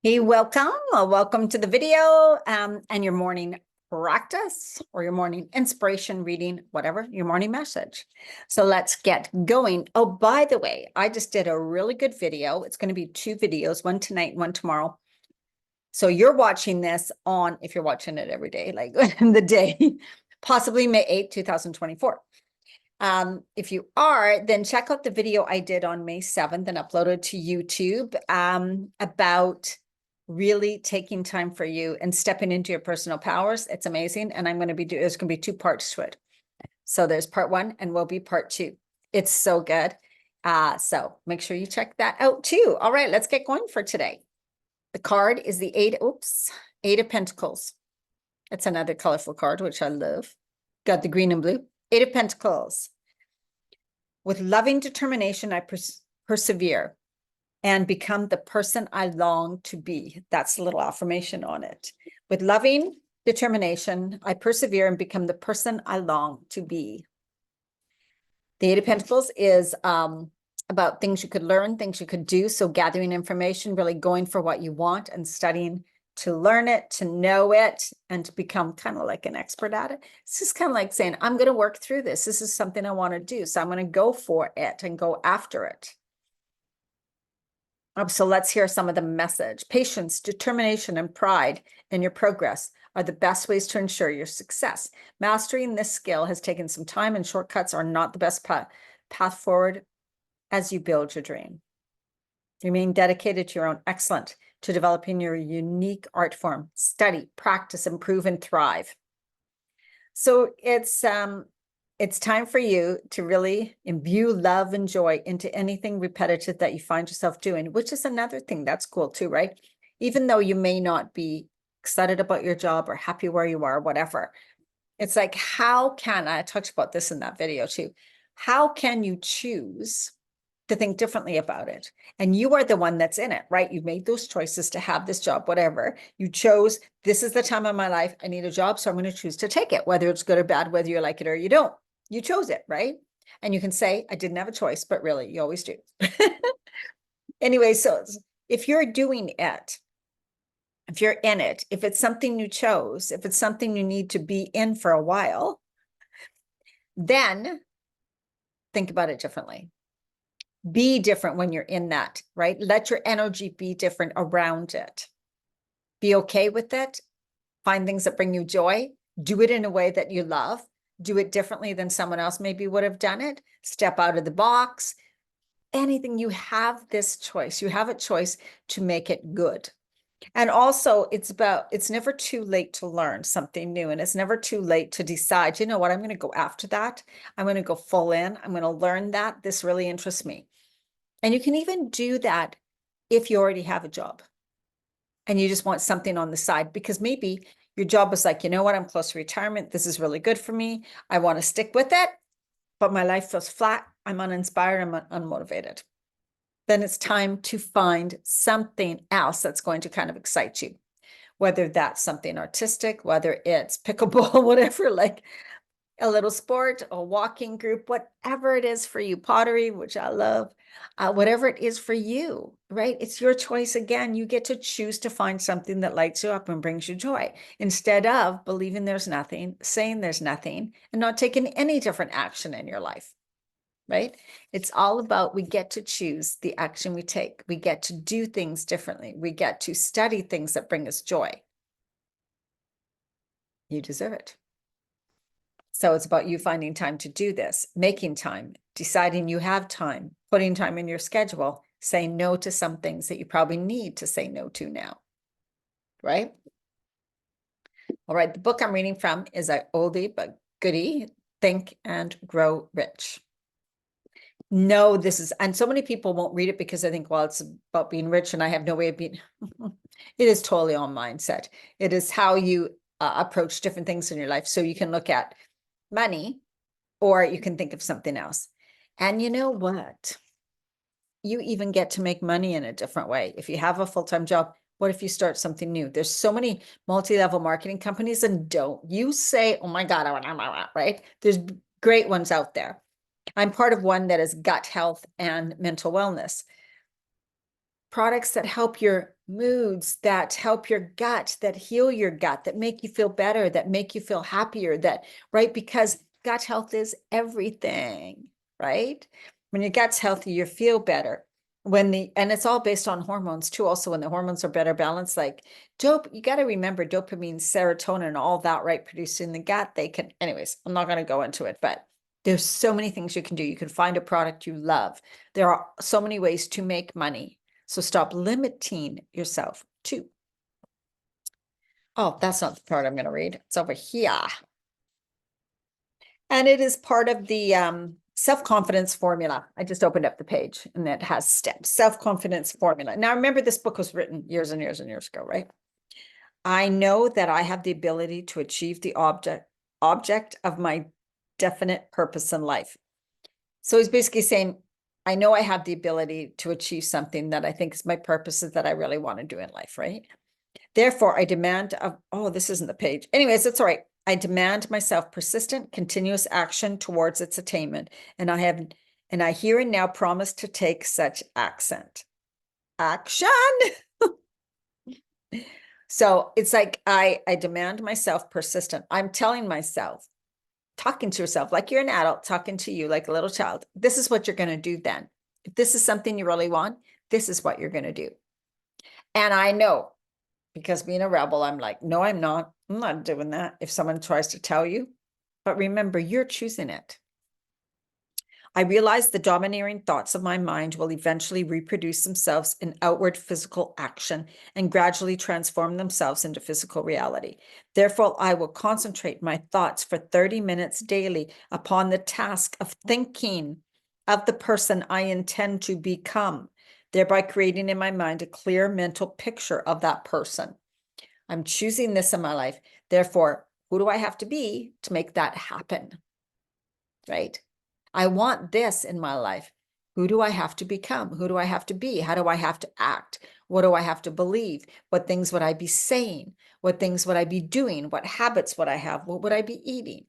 Hey, welcome. Welcome to the video and your morning practice or your morning inspiration reading, whatever, your morning message. So let's get going. Oh, by the way, I just did a really good video. It's going to be two videos, one tonight, one tomorrow. So you're watching this on, if you're watching it every day, like the day, possibly May 8th, 2024. If you are, then check out the video I did on May 7th and uploaded to YouTube about really taking time for you and stepping into your personal powers. It's amazing. And there's going to be two parts to it. So there's part one and will be part two. It's so good. So make sure you check that out too. All right, let's get going for today. The card is the Eight of Pentacles. It's another colorful card, which I love. Got the green and blue. Eight of Pentacles. With loving determination, I persevere and become the person I long to be. That's a little affirmation on it. With loving determination, I persevere and become the person I long to be. The Eight of Pentacles is about things you could learn, things you could do. So gathering information, really going for what you want and studying to learn it, to know it, and to become kind of like an expert at it. It's just kind of like saying, I'm going to work through this. This is something I want to do. So I'm going to go for it and go after it. So let's hear some of the message. Patience, determination, and pride in your progress are the best ways to ensure your success. Mastering this skill has taken some time, and shortcuts are not the best path forward as you build your dream. Remain dedicated to your own excellence, to developing your unique art form. Study, practice, improve, and thrive. So it's time for you to really imbue love and joy into anything repetitive that you find yourself doing, which is another thing that's cool too, right? Even though you may not be excited about your job or happy where you are, whatever. It's like, I talked about this in that video too. How can you choose to think differently about it? And you are the one that's in it, right? You made those choices to have this job, whatever. You chose, this is the time of my life. I need a job, so I'm going to choose to take it, whether it's good or bad, whether you like it or you don't. You chose it, right? And you can say, I didn't have a choice, but really, you always do. Anyway, so if you're doing it, if you're in it, if it's something you chose, if it's something you need to be in for a while, then think about it differently. Be different when you're in that, right? Let your energy be different around it. Be okay with it. Find things that bring you joy. Do it in a way that you love. Do it differently than someone else maybe would have done it. Step out of the box. Anything, you have this choice. You have a choice to make it good. And also it's never too late to learn something new. And it's never too late to decide, you know what, I'm going to go after that. I'm going to go full in. I'm going to learn that. This really interests me. And you can even do that if you already have a job and you just want something on the side, because maybe your job was like, you know what, I'm close to retirement. This is really good for me. I want to stick with it, but my life feels flat. I'm uninspired. I'm unmotivated. Then it's time to find something else that's going to kind of excite you, whether that's something artistic, whether it's pickleball, whatever, like a little sport, a walking group, whatever it is for you, pottery, which I love, whatever it is for you, right? It's your choice. Again, you get to choose to find something that lights you up and brings you joy, instead of believing there's nothing, saying there's nothing, and not taking any different action in your life, right? It's all about, we get to choose the action we take. We get to do things differently. We get to study things that bring us joy. You deserve it. So it's about you finding time to do this, making time, deciding you have time, putting time in your schedule, saying no to some things that you probably need to say no to now, right? All right, the book I'm reading from is a oldie but goodie, Think and Grow Rich. No, this is, and so many people won't read it because they think, well, it's about being rich and I have no way of being, it is totally on mindset. It is how you approach different things in your life. So you can look at money, or you can think of something else. And you know what? You even get to make money in a different way. If you have a full-time job, what if you start something new? There's so many multi-level marketing companies, and don't you say, oh my God, right? There's great ones out there. I'm part of one that is gut health and mental wellness. products that help your moods, that help your gut, that heal your gut, that make you feel better, that make you feel happier, that, right? Because gut health is everything, right? When your gut's healthy, you feel better. And it's all based on hormones too. Also, when the hormones are better balanced, like you got to remember dopamine, serotonin, all that, right? Produced in the gut, anyways, I'm not going to go into it, but there's so many things you can do. You can find a product you love. There are so many ways to make money. So stop limiting yourself too. Oh, that's not the part I'm going to read. It's over here. And it is part of the self-confidence formula. I just opened up the page and it has steps. Self-confidence formula. Now, remember, this book was written years and years and years ago, right? I know that I have the ability to achieve the object of my definite purpose in life. So he's basically saying, I know I have the ability to achieve something that I think is my purposes that I really want to do in life, right? Therefore, I demand this isn't the page. Anyways, it's all right. I demand myself persistent, continuous action towards its attainment. And I here and now promise to take such action. So it's like, I demand myself persistent. I'm telling myself, talking to yourself like you're an adult, talking to you like a little child. This is what you're going to do then. If this is something you really want, this is what you're going to do. And I know, because being a rebel, I'm like, no, I'm not doing that if someone tries to tell you. But remember, you're choosing it. I realize the domineering thoughts of my mind will eventually reproduce themselves in outward physical action and gradually transform themselves into physical reality. Therefore, I will concentrate my thoughts for 30 minutes daily upon the task of thinking of the person I intend to become, thereby creating in my mind a clear mental picture of that person. I'm choosing this in my life. Therefore, who do I have to be to make that happen? Right? I want this in my life. Who do I have to become? Who do I have to be? How do I have to act? What do I have to believe? What things would I be saying? What things would I be doing? What habits would I have? What would I be eating?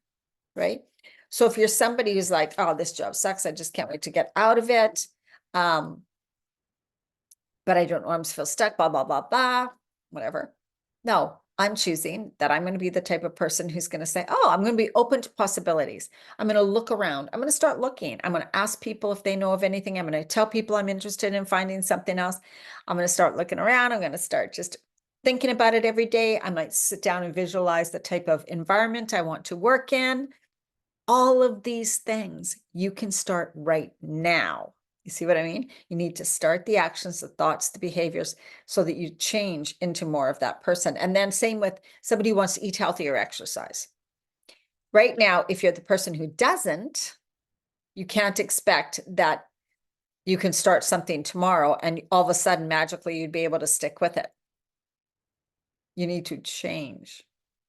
Right? So if you're somebody who's like, oh, this job sucks, I just can't wait to get out of it. But I don't know, I'm still stuck, blah, blah, blah, blah, whatever. No, I'm choosing that I'm going to be the type of person who's going to say, oh, I'm going to be open to possibilities. I'm going to look around. I'm going to start looking. I'm going to ask people if they know of anything. I'm going to tell people I'm interested in finding something else. I'm going to start looking around. I'm going to start just thinking about it every day. I might sit down and visualize the type of environment I want to work in. All of these things you can start right now. You see what I mean? You need to start the actions, the thoughts, the behaviors, so that you change into more of that person. And then same with somebody who wants to eat healthy or exercise. Right now, if you're the person who doesn't, you can't expect that you can start something tomorrow and all of a sudden magically you'd be able to stick with it. You need to change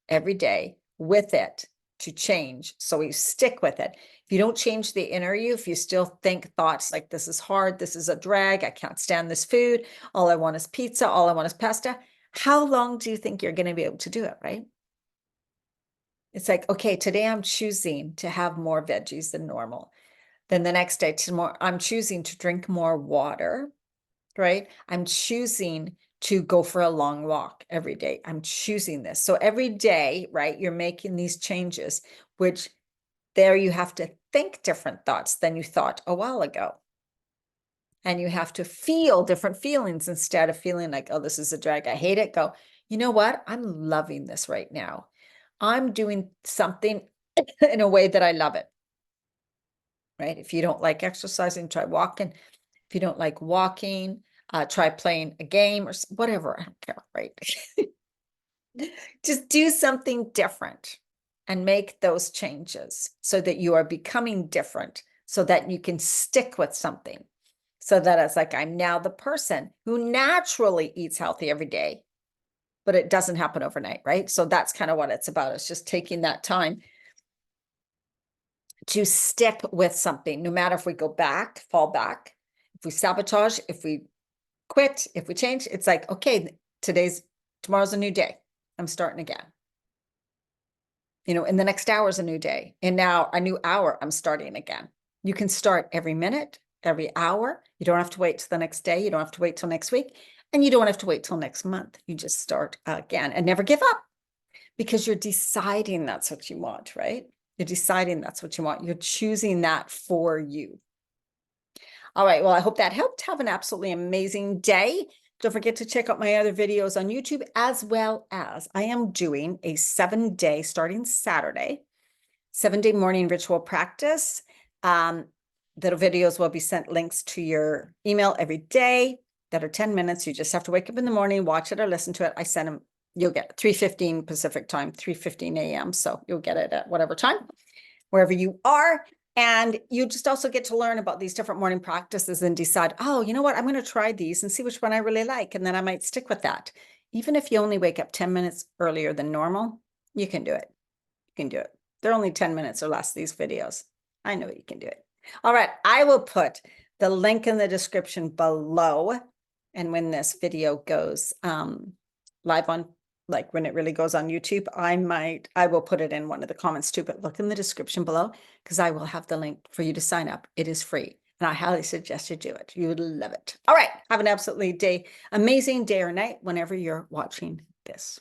every day with it to change. So we stick with it. If you don't change the inner you, if you still think thoughts like this is hard, this is a drag, I can't stand this food, all I want is pizza, all I want is pasta, how long do you think you're going to be able to do it, right? It's like, okay, today I'm choosing to have more veggies than normal. Then the next day, tomorrow, I'm choosing to drink more water, right? I'm choosing to go for a long walk every day. I'm choosing this. So every day, right, you're making these changes, which there you have to think different thoughts than you thought a while ago. And you have to feel different feelings instead of feeling like, oh, this is a drag, I hate it. Go, you know what? I'm loving this right now. I'm doing something in a way that I love it, right? If you don't like exercising, try walking. If you don't like walking, try playing a game or whatever. I don't care, right? Just do something different and make those changes so that you are becoming different, so that you can stick with something, so that it's like, I'm now the person who naturally eats healthy every day, but it doesn't happen overnight, right? So that's kind of what it's about. It's just taking that time to stick with something, no matter if we go back, fall back, if we sabotage, if we quit, if we change. It's like, okay, tomorrow's a new day. I'm starting again. You know, in the next hour is a new day. And now a new hour, I'm starting again. You can start every minute, every hour. You don't have to wait till the next day. You don't have to wait till next week. And you don't have to wait till next month. You just start again and never give up because you're deciding that's what you want, right? You're deciding that's what you want. You're choosing that for you. All right. Well, I hope that helped. Have an absolutely amazing day. Don't forget to check out my other videos on YouTube, as well as I am doing a 7-day, starting Saturday, 7-day morning ritual practice. The videos will be sent links to your email every day that are 10 minutes. You just have to wake up in the morning, watch it or listen to it. I send them, you'll get it 3:15 Pacific time, 3:15 a.m. So you'll get it at whatever time, wherever you are. And you just also get to learn about these different morning practices and decide, oh, you know what, I'm going to try these and see which one I really like. And then I might stick with that. Even if you only wake up 10 minutes earlier than normal, you can do it. You can do it. They're only 10 minutes or less, these videos. I know you can do it. All right. I will put the link in the description below. And when this video goes live on, like when it really goes on YouTube, I will put it in one of the comments too, but look in the description below because I will have the link for you to sign up. It is free. And I highly suggest you do it. You would love it. All right. Have an absolutely amazing day or night whenever you're watching this.